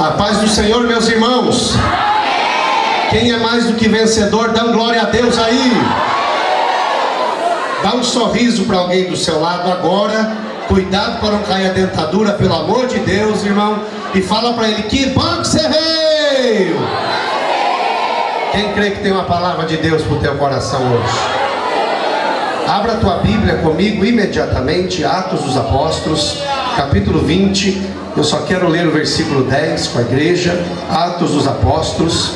A paz do Senhor, meus irmãos. Quem é mais do que vencedor, dá glória a Deus aí. Dá um sorriso para alguém do seu lado agora. Cuidado para não cair a dentadura, pelo amor de Deus, irmão. E fala para ele: que bom que você veio. Quem crê que tem uma palavra de Deus para o teu coração hoje? Abra a tua Bíblia comigo imediatamente, Atos dos Apóstolos, capítulo 20. Eu só quero ler o versículo 10 com a igreja. Atos dos Apóstolos,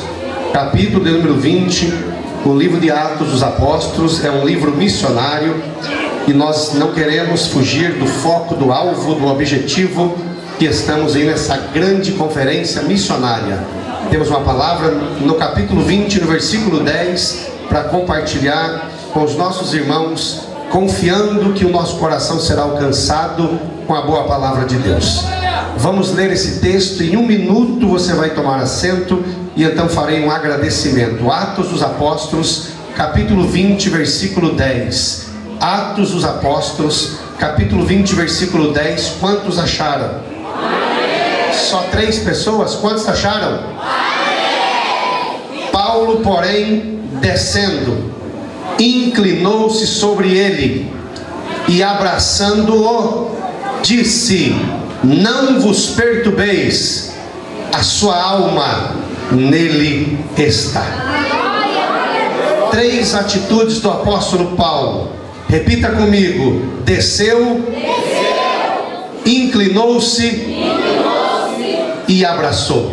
capítulo de número 20. O livro de Atos dos Apóstolos é um livro missionário e nós não queremos fugir do foco, do alvo, do objetivo que estamos aí nessa grande conferência missionária. Temos uma palavra no capítulo 20, no versículo 10, para compartilhar com os nossos irmãos, confiando que o nosso coração será alcançado com a boa palavra de Deus. Vamos ler esse texto. Em um minuto você vai tomar assento e então farei um agradecimento. Atos dos Apóstolos, capítulo 20, versículo 10. Atos dos Apóstolos, capítulo 20, versículo 10. Quantos acharam? Só 3 pessoas? Quantos acharam? Paulo, porém, descendo, inclinou-se sobre ele e, abraçando-o, disse: não vos perturbeis, a sua alma nele está. 3 atitudes do apóstolo Paulo. Repita comigo: desceu, inclinou-se e abraçou.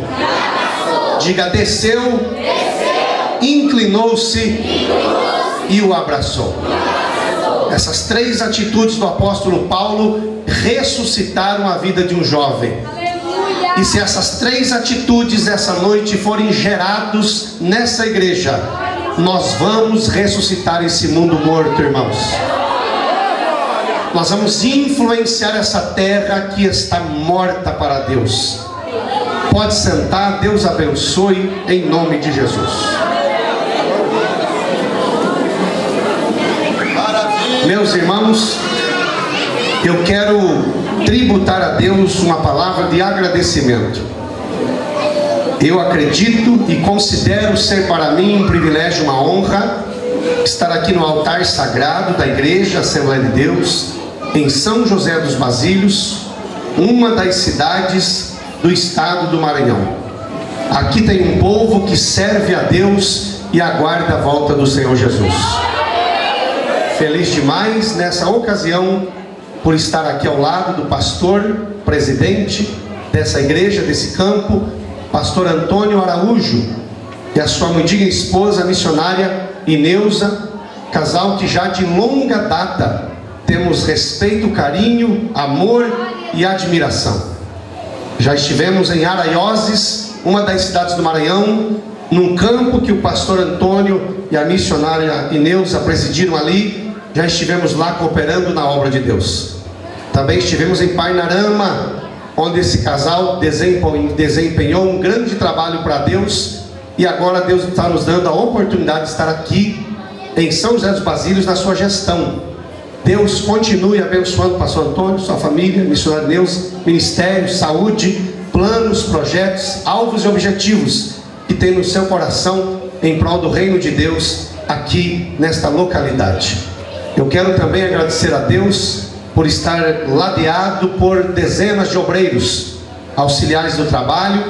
Diga: desceu, inclinou-se e o abraçou. Essas 3 atitudes do apóstolo Paulo ressuscitaram a vida de um jovem. E se essas 3 atitudes essa noite forem gerados nessa igreja, nós vamos ressuscitar esse mundo morto, irmãos. Nós vamos influenciar essa terra que está morta para Deus. Pode sentar, Deus abençoe em nome de Jesus. Meus irmãos, eu quero tributar a Deus uma palavra de agradecimento. Eu acredito e considero ser para mim um privilégio, uma honra, estar aqui no altar sagrado da Igreja Assembleia de Deus, em São José dos Basílios, uma das cidades do estado do Maranhão. Aqui tem um povo que serve a Deus e aguarda a volta do Senhor Jesus. Feliz demais nessa ocasião por estar aqui ao lado do pastor, presidente dessa igreja, desse campo, pastor Antônio Araújo, e a sua antiga esposa missionária Ineusa, casal que já de longa data temos respeito, carinho, amor e admiração. Já estivemos em Araioses, uma das cidades do Maranhão, num campo que o pastor Antônio e a missionária Ineusa presidiram ali. Já estivemos lá cooperando na obra de Deus. Também estivemos em Parnarama, onde esse casal desempenhou um grande trabalho para Deus. E agora Deus está nos dando a oportunidade de estar aqui em São José dos Basílios na sua gestão. Deus continue abençoando o pastor Antônio, sua família, missionário Deus, ministério, saúde, planos, projetos, alvos e objetivos que tem no seu coração em prol do reino de Deus aqui nesta localidade. Eu quero também agradecer a Deus por estar ladeado por dezenas de obreiros, auxiliares do trabalho,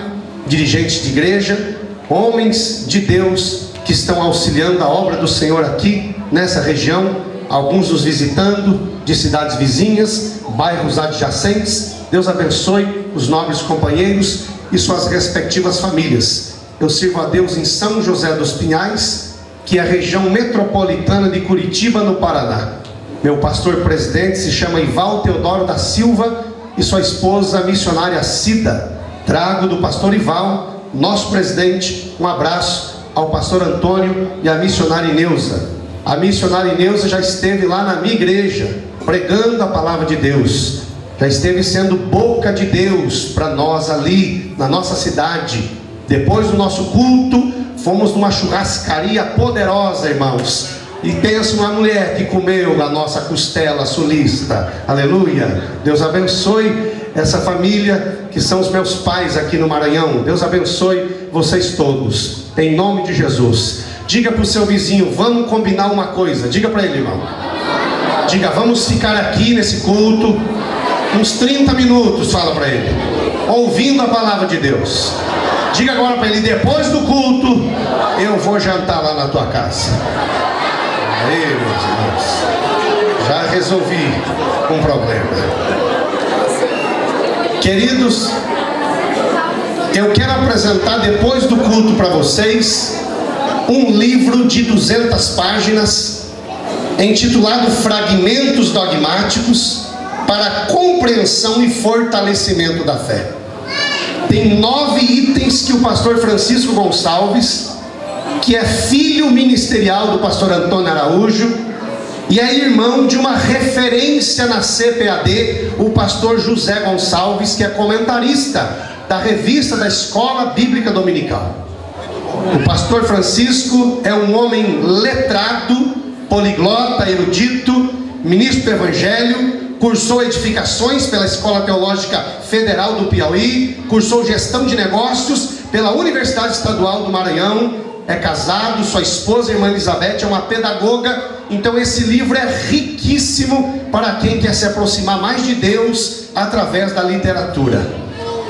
dirigentes de igreja, homens de Deus que estão auxiliando a obra do Senhor aqui nessa região, alguns nos visitando de cidades vizinhas, bairros adjacentes. Deus abençoe os nobres companheiros e suas respectivas famílias. Eu sirvo a Deus em São José dos Pinhais, que é a região metropolitana de Curitiba, no Paraná. Meu pastor presidente se chama Ival Teodoro da Silva e sua esposa missionária Cida. Trago do pastor Ival, nosso presidente, um abraço ao pastor Antônio e à missionária Ineusa. A missionária Ineusa já esteve lá na minha igreja, pregando a palavra de Deus. Já esteve sendo boca de Deus para nós ali, na nossa cidade. Depois do nosso culto, fomos numa churrascaria poderosa, irmãos. E pensa uma mulher que comeu a nossa costela sulista. Aleluia. Deus abençoe essa família que são os meus pais aqui no Maranhão. Deus abençoe vocês todos, em nome de Jesus. Diga para o seu vizinho, vamos combinar uma coisa. Diga para ele, irmão. Diga, vamos ficar aqui nesse culto uns 30 minutos, fala para ele, ouvindo a palavra de Deus. Diga agora para ele, depois do culto eu vou jantar lá na tua casa. Aí, meus irmãos, já resolvi um problema. Queridos, eu quero apresentar depois do culto para vocês um livro de 200 páginas intitulado Fragmentos Dogmáticos para a Compreensão e Fortalecimento da Fé. Tem 9 itens que o pastor Francisco Gonçalves, que é filho ministerial do pastor Antônio Araújo e é irmão de uma referência na CPAD, o pastor José Gonçalves, que é comentarista da revista da Escola Bíblica Dominical. O pastor Francisco é um homem letrado, poliglota, erudito, ministro do Evangelho, cursou edificações pela Escola Teológica Federal do Piauí, cursou gestão de negócios pela Universidade Estadual do Maranhão, é casado, sua esposa, a irmã Elizabeth, é uma pedagoga. Então esse livro é riquíssimo para quem quer se aproximar mais de Deus através da literatura.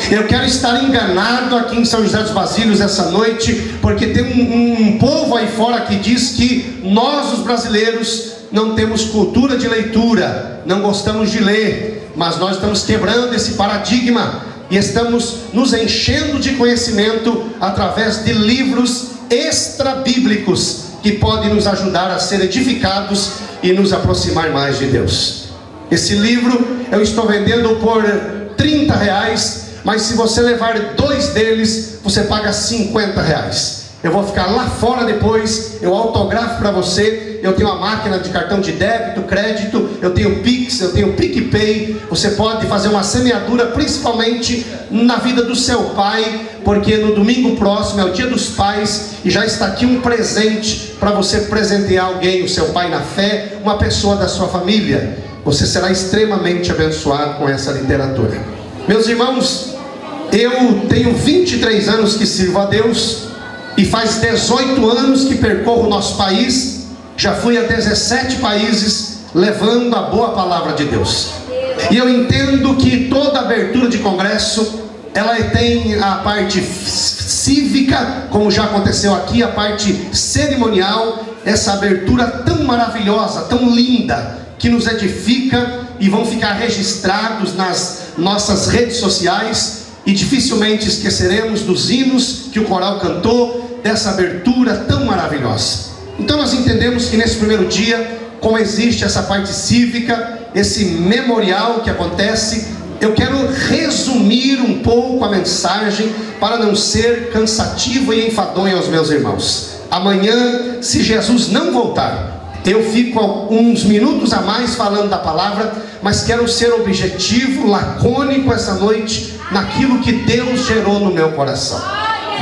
Eu quero estar enganado aqui em São José dos Basílios essa noite, porque tem um povo aí fora que diz que nós, os brasileiros, não temos cultura de leitura, não gostamos de ler, mas nós estamos quebrando esse paradigma e estamos nos enchendo de conhecimento através de livros extra-bíblicos que podem nos ajudar a ser edificados e nos aproximar mais de Deus. Esse livro eu estou vendendo por R$30, mas se você levar 2 deles, você paga R$50. Eu vou ficar lá fora depois, eu autografo para você. Eu tenho uma máquina de cartão de débito, crédito, eu tenho Pix, eu tenho PicPay. Você pode fazer uma semeadura, principalmente na vida do seu pai, porque no domingo próximo é o Dia dos Pais, e já está aqui um presente para você presentear alguém, o seu pai na fé, uma pessoa da sua família. Você será extremamente abençoado com essa literatura. Meus irmãos, eu tenho 23 anos que sirvo a Deus, e faz 18 anos que percorro o nosso país. Já fui a 17 países levando a boa palavra de Deus. E eu entendo que toda abertura de congresso, ela tem a parte cívica, como já aconteceu aqui, a parte cerimonial, essa abertura tão maravilhosa, tão linda, que nos edifica e vão ficar registrados nas nossas redes sociais, e dificilmente esqueceremos dos hinos que o coral cantou, dessa abertura tão maravilhosa. Então nós entendemos que nesse primeiro dia, como existe essa parte cívica, esse memorial que acontece, eu quero resumir um pouco a mensagem para não ser cansativo e enfadonho aos meus irmãos. Amanhã, se Jesus não voltar, eu fico uns minutos a mais falando da palavra, mas quero ser objetivo, lacônico essa noite, naquilo que Deus gerou no meu coração.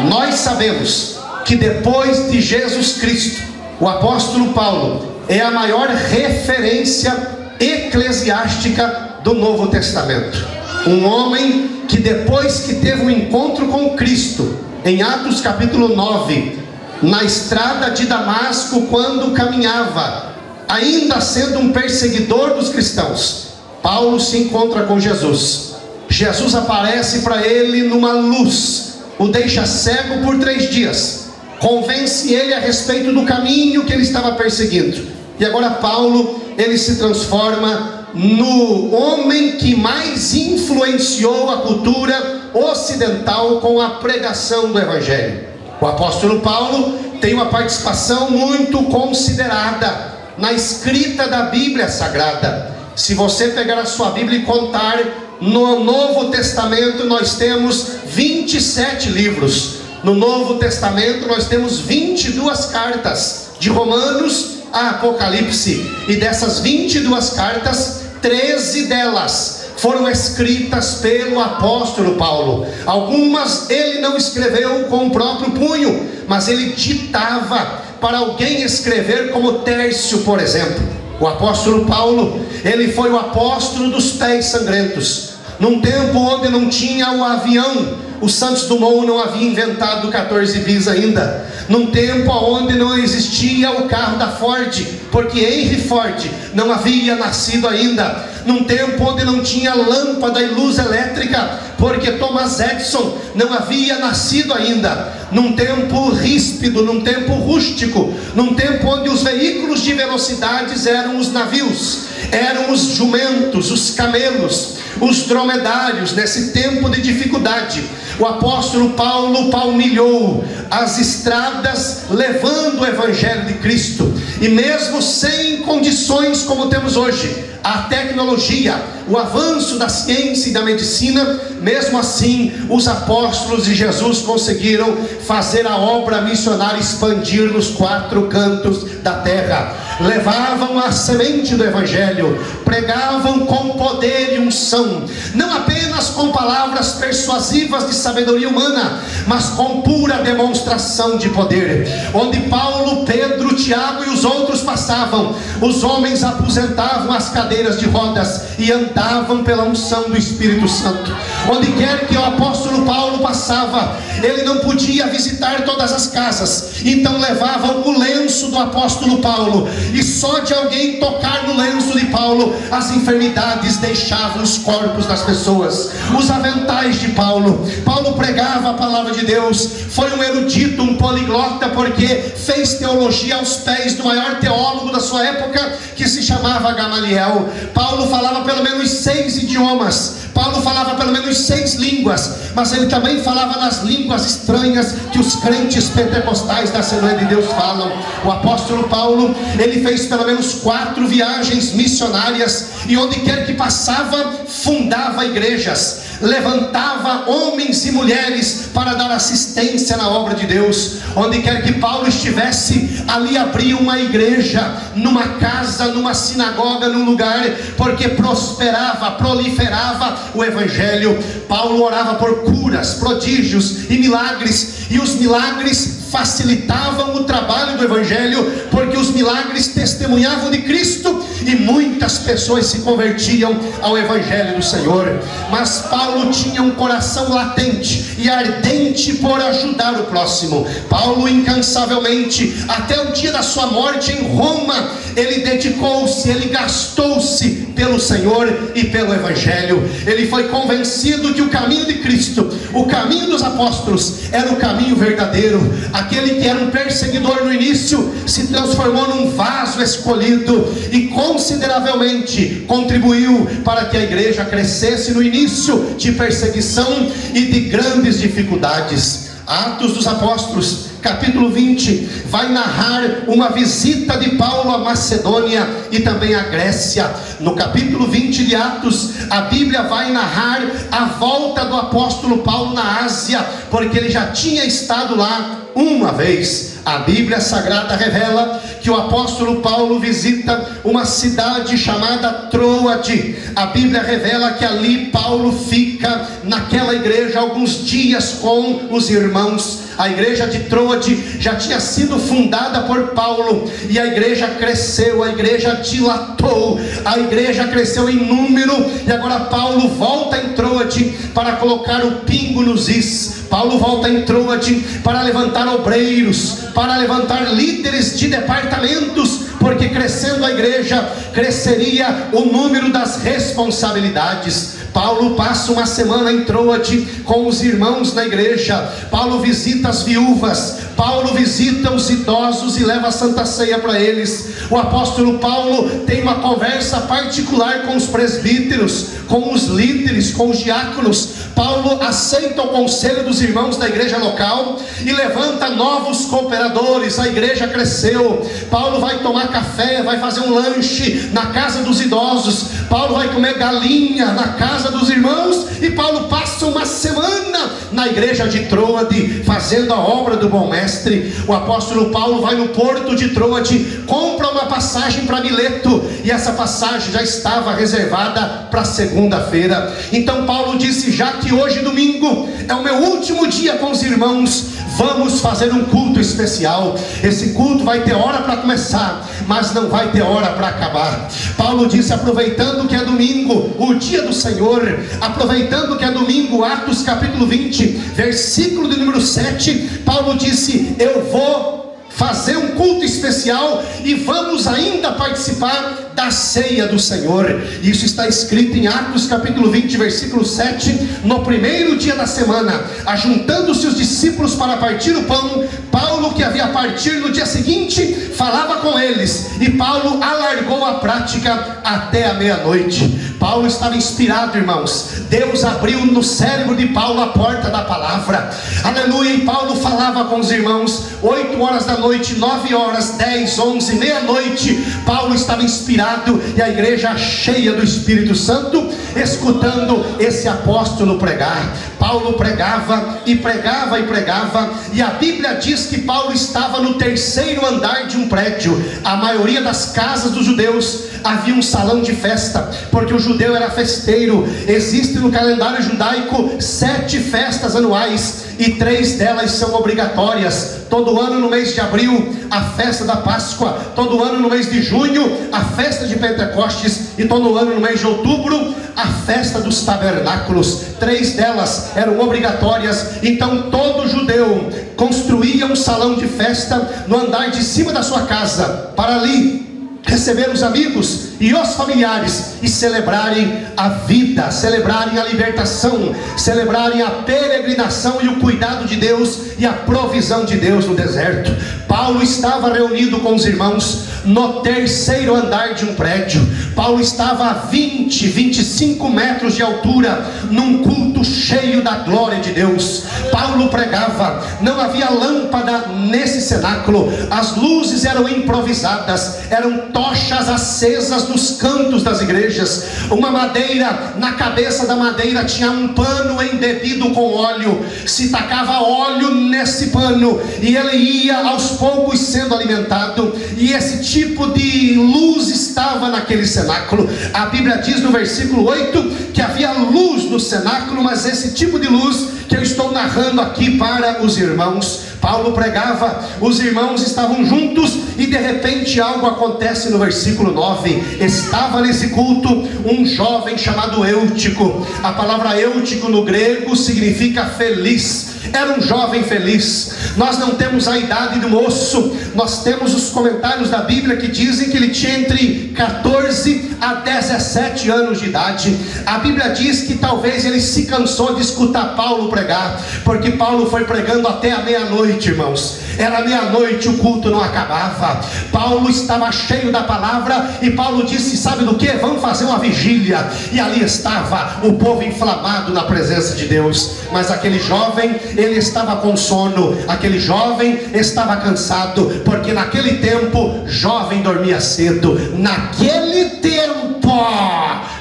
Nós sabemos que depois de Jesus Cristo, o apóstolo Paulo é a maior referência eclesiástica do Novo Testamento. Um homem que depois que teve um encontro com Cristo, em Atos capítulo 9, na estrada de Damasco, quando caminhava, ainda sendo um perseguidor dos cristãos, Paulo se encontra com Jesus. Jesus aparece para ele numa luz, o deixa cego por 3 dias, convence ele a respeito do caminho que ele estava perseguindo. E agora Paulo, ele se transforma no homem que mais influenciou a cultura ocidental com a pregação do Evangelho. O apóstolo Paulo tem uma participação muito considerada na escrita da Bíblia Sagrada. Se você pegar a sua Bíblia e contar, no Novo Testamento nós temos 27 livros. No Novo Testamento nós temos 22 cartas, de Romanos a Apocalipse. E dessas 22 cartas, 13 delas foram escritas pelo apóstolo Paulo. Algumas ele não escreveu com o próprio punho, mas ele ditava para alguém escrever, como Tércio, por exemplo. O apóstolo Paulo, ele foi o apóstolo dos pés sangrentos, num tempo onde não tinha o avião. O Santos Dumont não havia inventado 14 bis ainda. Num tempo onde não existia o carro da Ford, porque Henry Ford não havia nascido ainda. Num tempo onde não tinha lâmpada e luz elétrica, porque Thomas Edison não havia nascido ainda. Num tempo ríspido, num tempo rústico, num tempo onde os veículos de velocidades eram os navios, eram os jumentos, os camelos, os dromedários. Nesse tempo de dificuldade, o apóstolo Paulo palmilhou as estradas levando o evangelho de Cristo. E mesmo sem condições como temos hoje, a tecnologia, o avanço da ciência e da medicina, mesmo assim os apóstolos de Jesus conseguiram fazer a obra missionária expandir nos 4 cantos da terra. Levavam a semente do evangelho, pregavam com poder e unção, não apenas com palavras persuasivas de sabedoria humana, mas com pura demonstração de poder. Onde Paulo, Pedro, Tiago e os outros passavam, os homens aposentavam as cadeiras de rodas e andavam pela unção do Espírito Santo. Onde quer que o apóstolo Paulo passava, ele não podia visitar todas as casas, então levavam o lenço do apóstolo Paulo, e só de alguém tocar no lenço de Paulo, as enfermidades deixavam os corpos das pessoas. Os aventais de Paulo, Paulo pregava a palavra de Deus, foi um erudito, um poliglota, porque fez teologia aos pés do maior teólogo da sua época, que se chamava Gamaliel. Paulo falava pelo menos 6 idiomas, Paulo falava pelo menos 6 línguas, mas ele também falava nas línguas estranhas que os crentes pentecostais da Assembleia de Deus falam. O apóstolo Paulo, ele fez pelo menos 4 viagens missionárias, e onde quer que passava, fundava igrejas, levantava homens e mulheres para dar assistência na obra de Deus. Onde quer que Paulo estivesse, ali abria uma igreja, numa casa, numa sinagoga, num lugar, porque prosperava, proliferava o evangelho. Paulo orava por curas, prodígios e milagres, e os milagres facilitavam o trabalho do evangelho, porque os milagres testemunhavam de Cristo, e muitas pessoas se convertiam ao evangelho do Senhor. Mas Paulo tinha um coração latente e ardente por ajudar o próximo. Paulo, incansavelmente, até o dia da sua morte em Roma, ele dedicou-se, ele gastou-se pelo Senhor e pelo evangelho. Ele foi convencido que o caminho de Cristo, o caminho dos apóstolos, era o caminho verdadeiro. Aquele que era um perseguidor no início, se transformou num vaso escolhido, e consideravelmente contribuiu para que a igreja crescesse no início de perseguição e de grandes dificuldades. Atos dos Apóstolos, capítulo 20, vai narrar uma visita de Paulo à Macedônia e também à Grécia. No capítulo 20 de Atos, a Bíblia vai narrar a volta do apóstolo Paulo na Ásia, porque ele já tinha estado lá uma vez. A Bíblia Sagrada revela que o apóstolo Paulo visita uma cidade chamada Troade. A Bíblia revela que ali Paulo fica naquela igreja alguns dias com os irmãos. A igreja de Troade já tinha sido fundada por Paulo, e a igreja cresceu, a igreja dilatou, a igreja cresceu em número, e agora Paulo volta em Troade para colocar o pingo nos is. Paulo volta em Troade para levantar obreiros, para levantar líderes de departamentos, porque crescendo a igreja, cresceria o número das responsabilidades. Paulo passa uma semana em Troade com os irmãos na igreja. Paulo visita as viúvas, Paulo visita os idosos e leva a Santa Ceia para eles. O apóstolo Paulo tem uma conversa particular com os presbíteros, com os líderes, com os diáconos. Paulo aceita o conselho dos irmãos da igreja local e levanta novos cooperadores. A igreja cresceu. Paulo vai tomar café, vai fazer um lanche na casa dos idosos. Paulo vai comer galinha na casa dos irmãos, e Paulo passa uma semana na igreja de Troade fazendo a obra do bom mestre. O apóstolo Paulo vai no porto de Troade, compra uma passagem para Mileto, e essa passagem já estava reservada para segunda-feira. Então Paulo disse: já que hoje domingo é o meu último dia com os irmãos, vamos fazer um culto especial. Esse culto vai ter hora para começar, mas não vai ter hora para acabar. Paulo disse, aproveitando que é domingo, o dia do Senhor, aproveitando que é domingo, Atos capítulo 20, versículo de número 7, Paulo disse, eu vou fazer um culto especial e vamos ainda participar da ceia do Senhor. Isso está escrito em Atos capítulo 20, versículo 7. No primeiro dia da semana, ajuntando-se os discípulos para partir o pão, Paulo, que havia partir no dia seguinte, falava com eles, e Paulo alargou a prática até a meia-noite. Paulo estava inspirado, irmãos. Deus abriu no cérebro de Paulo a porta da palavra, aleluia, e Paulo falava com os irmãos, 8 horas da noite, 9 horas, 10, 11, meia-noite, Paulo estava inspirado, e a igreja cheia do Espírito Santo, escutando esse apóstolo pregar. Paulo pregava e pregava e pregava, e a Bíblia diz que Paulo estava no terceiro andar de um prédio. A maioria das casas dos judeus havia um salão de festa, porque o judeu era festeiro. Existe no calendário judaico 7 festas anuais, e 3 delas são obrigatórias. Todo ano no mês de abril, a festa da Páscoa. Todo ano no mês de junho, a festa de Pentecostes. E todo ano no mês de outubro, a festa dos tabernáculos. 3 delas eram obrigatórias. Então todo judeu construía um salão de festa no andar de cima da sua casa, para ali receber os amigos e os familiares e celebrarem a vida, celebrarem a libertação, celebrarem a peregrinação e o cuidado de Deus e a provisão de Deus no deserto. Paulo estava reunido com os irmãos no terceiro andar de um prédio. Paulo estava a 20, 25 metros de altura, num culto cheio da glória de Deus. Paulo pregava, não havia lâmpada nesse cenáculo, as luzes eram improvisadas, eram tochas acesas nos cantos das igrejas. Uma madeira, na cabeça da madeira tinha um pano embebido com óleo, se tacava óleo nesse pano e ele ia aos poucos sendo alimentado, e esse tipo de luz estava naquele cenáculo. A Bíblia diz no versículo 8 que havia luz no cenáculo, mas esse tipo de luz que eu estou narrando aqui para os irmãos. Paulo pregava, os irmãos estavam juntos, e de repente algo acontece no versículo 9. Estava nesse culto um jovem chamado Eutico. A palavra Eutico no grego significa feliz. Era um jovem feliz. Nós não temos a idade do moço, nós temos os comentários da Bíblia que dizem que ele tinha entre 14 a 17 anos de idade. A Bíblia diz que talvez ele se cansou de escutar Paulo pregar, porque Paulo foi pregando até a meia-noite, irmãos. Era meia-noite, o culto não acabava. Paulo estava cheio da palavra, e Paulo disse, sabe do que? Vamos fazer uma vigília. E ali estava o povo inflamado na presença de Deus. Mas aquele jovem, ele estava com sono. Aquele jovem estava cansado, porque naquele tempo, jovem dormia cedo. Naquele tempo,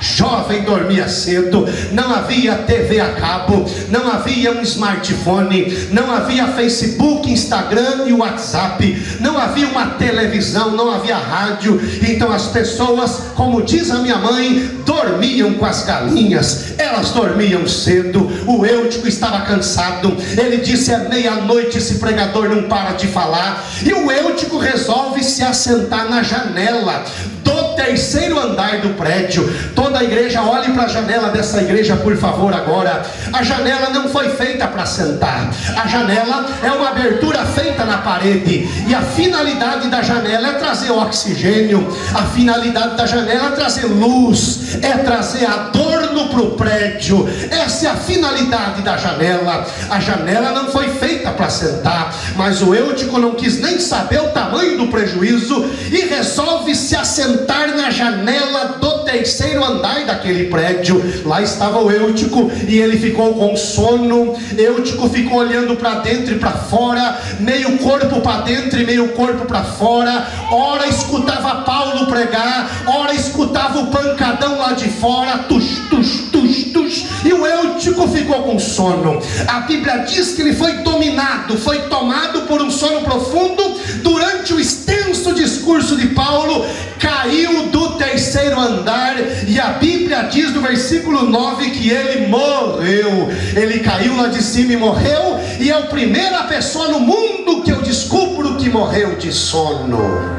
jovem dormia cedo. Não havia TV a cabo, não havia um smartphone, não havia Facebook, Instagram e WhatsApp, não havia uma televisão, não havia rádio. Então as pessoas, como diz a minha mãe, dormiam com as galinhas. Elas dormiam cedo. O Eutico estava cansado. Ele disse, é meia-noite, esse pregador não para de falar. E o Eutico resolve se assentar na janela do terceiro andar do prédio. Toda a igreja, olhe para a janela dessa igreja, por favor, agora. A janela não foi feita para sentar. A janela é uma abertura feita na parede, e a finalidade da janela é trazer oxigênio. A finalidade da janela é trazer luz, é trazer adorno para o prédio. Essa é a finalidade da janela. A janela não foi feita para sentar, mas o Eutico não quis nem saber o tamanho do prejuízo e resolve se assentar na janela do terceiro andar daquele prédio. Lá estava o Eutico, e ele ficou com sono. Eutico ficou olhando para dentro e para fora, meio corpo para dentro e meio corpo para fora. Ora escutava Paulo pregar, ora escutava o pancadão lá de fora, tux, tux, tux, tux, e o Eutico ficou com sono. A Bíblia diz que ele foi dominado, foi tomado por um sono profundo. Durante o extenso discurso de Paulo, caiu do terceiro andar, e a Bíblia diz no versículo 9 que ele morreu. Ele caiu lá de cima e morreu, e é a primeira pessoa no mundo que eu descubro que morreu de sono.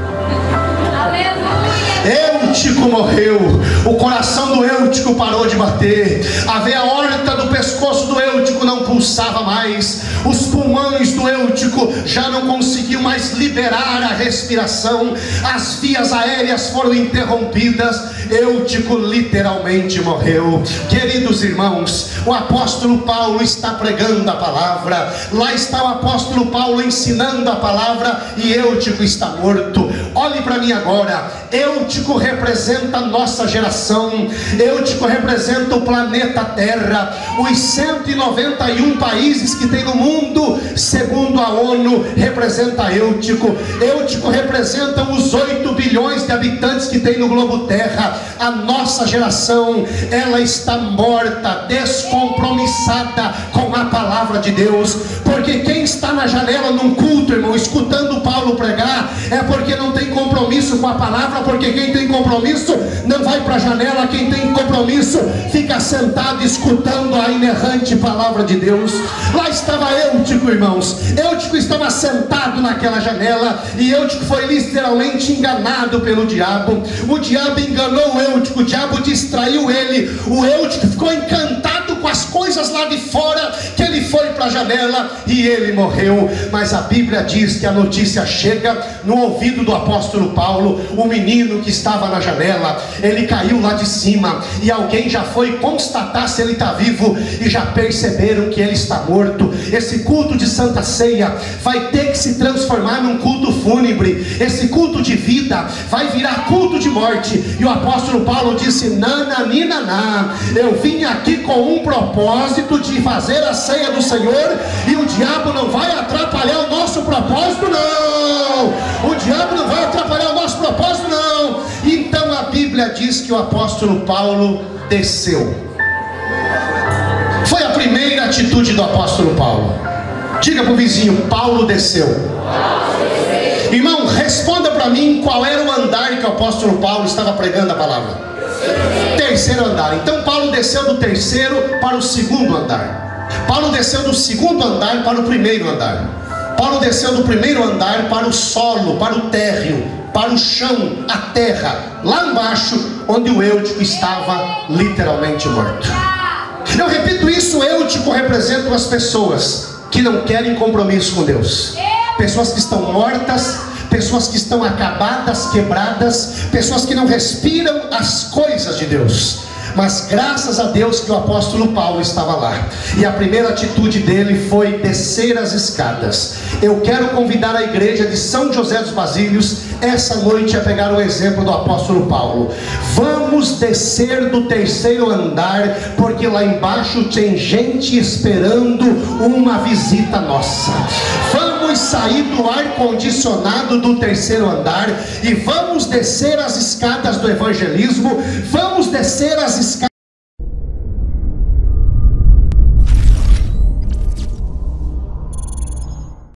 Eutico morreu, o coração do Eutico parou de bater, a veia aorta do pescoço do Eutico não pulsava mais, os pulmões do Eutico já não conseguiam mais liberar a respiração, as vias aéreas foram interrompidas, Eutico literalmente morreu. Queridos irmãos, o apóstolo Paulo está pregando a palavra, lá está o apóstolo Paulo ensinando a palavra e Eutico está morto. Olhe para mim agora, Eutico representa a nossa geração, Eutico representa o planeta Terra, os 191 países que tem no mundo, segundo a ONU, representa Eutico. Eutico representa os 8 bilhões de habitantes que tem no globo Terra. A nossa geração, ela está morta, descompromissada com a palavra de Deus, porque quem está na janela num culto, irmão, escutando Paulo pregar, é porque não tem compromisso com a palavra, porque quem tem compromisso não vai para a janela, quem tem compromisso fica sentado escutando a inerrante palavra de Deus. Lá estava Eutico, irmãos, Eutico estava sentado naquela janela, e Eutico foi literalmente enganado pelo diabo. O diabo enganou o Eutico, o diabo distraiu ele, o Eutico ficou encantado com as coisas lá de fora, que ele foi para a janela e ele morreu. Mas a Bíblia diz que a notícia chega no ouvido do apóstolo Paulo, o menino que estava na janela, ele caiu lá de cima, e alguém já foi constatar se ele está vivo, e já perceberam que ele está morto. Esse culto de Santa Ceia vai ter que se transformar num culto fúnebre, esse culto de vida vai virar culto de morte. E o apóstolo Paulo disse: nananinaná, eu vim aqui com um propósito de fazer a ceia do Senhor, e o diabo não vai atrapalhar o nosso propósito, não. O diabo não vai atrapalhar o nosso propósito, não. Então a Bíblia diz que o apóstolo Paulo desceu. Foi a primeira atitude do apóstolo Paulo. Diga para o vizinho: Paulo desceu. Irmão, responda para mim qual era o andar que o apóstolo Paulo estava pregando a palavra. Terceiro andar. Então Paulo desceu do terceiro para o segundo andar. Paulo desceu do segundo andar para o primeiro andar. Paulo desceu do primeiro andar para o solo, para o térreo, para o chão, a terra, lá embaixo, onde o Eutico estava literalmente morto. Eu repito isso: Eutico representa as pessoas que não querem compromisso com Deus, pessoas que estão mortas, pessoas que estão acabadas, quebradas, pessoas que não respiram as coisas de Deus. Mas graças a Deus que o apóstolo Paulo estava lá, e a primeira atitude dele foi descer as escadas. Eu quero convidar a igreja de São José dos Basílios essa noite a pegar o exemplo do apóstolo Paulo. Vamos descer do terceiro andar, porque lá embaixo tem gente esperando uma visita nossa. Vamos sair do ar-condicionado do terceiro andar e vamos descer as escadas do evangelismo, vamos descer as escadas